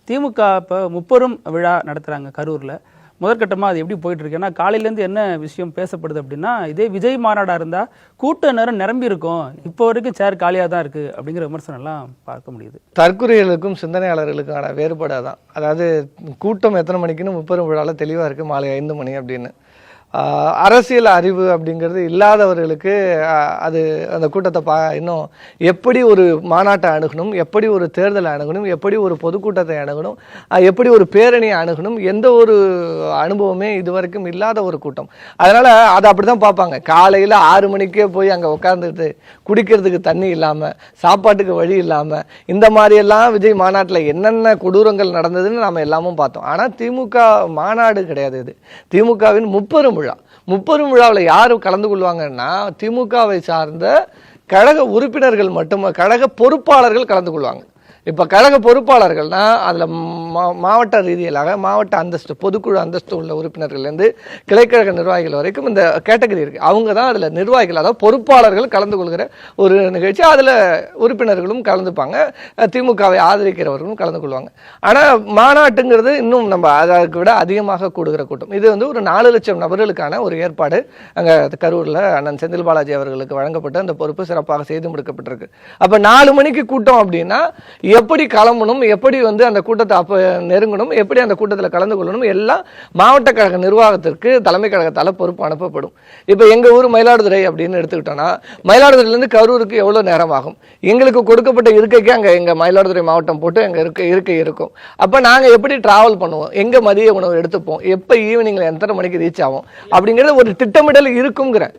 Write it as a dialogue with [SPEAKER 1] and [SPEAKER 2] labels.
[SPEAKER 1] திமுக இப்போ முப்பெரும் விழா நடத்துகிறாங்க கரூரில். முதற்கட்டமாக அது எப்படி போயிட்டு இருக்கு? ஏன்னா காலையிலேருந்து என்ன விஷயம் பேசப்படுது அப்படின்னா, இதே விஜய் மாநாடாக இருந்தால் கூட்ட நேரம் நிரம்பி இருக்கும், இப்போ வரைக்கும் சேர் காலியாக தான் இருக்குது அப்படிங்கிற விமர்சனம்லாம் பார்க்க முடியுது.
[SPEAKER 2] தற்குறிகளுக்கும் சிந்தனையாளர்களுக்கான வேறுபாடாக தான். அதாவது கூட்டம் எத்தனை மணிக்குன்னு முப்பெரும் விழாவில் தெளிவாக இருக்குது, மாலை 5 மணி அப்படின்னு. அரசியல் அறிவு அப்படிங்கிறது இல்லாதவர்களுக்கு அது அந்த கூட்டத்தை இன்னும் எப்படி ஒரு மாநாட்டை அணுகணும், எப்படி ஒரு தேர்தலை அணுகணும், எப்படி ஒரு பொதுக்கூட்டத்தை அணுகணும், எப்படி ஒரு பேரணியை அணுகணும், எந்த ஒரு அனுபவமே இதுவரைக்கும் இல்லாத ஒரு கூட்டம். அதனால் அதை அப்படி தான் பார்ப்பாங்க. காலையில் 6 மணிக்கே போய் அங்கே உட்காந்துட்டு குடிக்கிறதுக்கு தண்ணி இல்லாமல், சாப்பாட்டுக்கு வழி இல்லாமல், இந்த மாதிரியெல்லாம் விஜய் மாநாட்டில் என்னென்ன கொடூரங்கள் நடந்ததுன்னு நம்ம எல்லாமும் பார்த்தோம். ஆனால் திமுக மாநாடு கிடையாது இது. திமுகவின் முப்பெரும் விழா. முப்பெரும் விழாவில் யார் கலந்து கொள்வாங்கன்னா, திமுகவை சார்ந்த கழக உறுப்பினர்கள் மட்டும், கழக பொறுப்பாளர்கள் கலந்து கொள்வாங்க. இப்போ கழக பொறுப்பாளர்கள்னா அதில் மாவட்ட ரீதியிலாக மாவட்ட அந்தஸ்து, பொதுக்குழு அந்தஸ்து உள்ள உறுப்பினர்கள்லேருந்து கிளைக்கழக நிர்வாகிகள் வரைக்கும் இந்த கேட்டகரி இருக்குது. அவங்க தான் அதில் நிர்வாகிகள், அதாவது பொறுப்பாளர்கள் கலந்து கொள்கிற ஒரு நிகழ்ச்சி. அதில் உறுப்பினர்களும் கலந்துப்பாங்க, திமுகவை ஆதரிக்கிறவர்களும் கலந்து கொள்வாங்க. ஆனால் மாநாட்டுங்கிறது இன்னும் நம்ம அதற்கு விட அதிகமாக கூடுகிற கூட்டம். இது ஒரு 4 லட்சம் நபர்களுக்கான ஒரு ஏற்பாடு அங்கே கரூரில் அண்ணன் செந்தில் பாலாஜி அவர்களுக்கு வழங்கப்பட்ட அந்த பொறுப்பு சிறப்பாக செய்து முடிக்கப்பட்டிருக்கு. அப்போ 4 மணிக்கு கூட்டம் அப்படின்னா எப்படி கிளம்பணும், எப்படி அந்த கூட்டத்தை அப்போ நெருங்கணும், எப்படி அந்த கூட்டத்தில் கலந்து கொள்ளணும், எல்லாம் மாவட்ட கழக நிர்வாகத்திற்கு தலைமை கழகத்தால் பொறுப்பு அனுப்பப்படும். இப்போ எங்கள் ஊர் மயிலாடுதுறை அப்படின்னு எடுத்துக்கிட்டோன்னா, மயிலாடுதுறையிலேருந்து கரூருக்கு எவ்வளோ நேரம் ஆகும்? எங்களுக்கு கொடுக்கப்பட்ட இருக்கைக்கு அங்கே எங்கள் மயிலாடுதுறை மாவட்டம் போட்டு எங்கள் இருக்கை இருக்கும். அப்போ நாங்கள் எப்படி டிராவல் பண்ணுவோம், எங்கே மதிய உணவு எடுத்துப்போம், எப்போ ஈவினிங்கில் எத்தனை மணிக்கு ரீச் ஆகும் அப்படிங்கிறது ஒரு திட்டமிடல் இருக்குங்கிறேன்.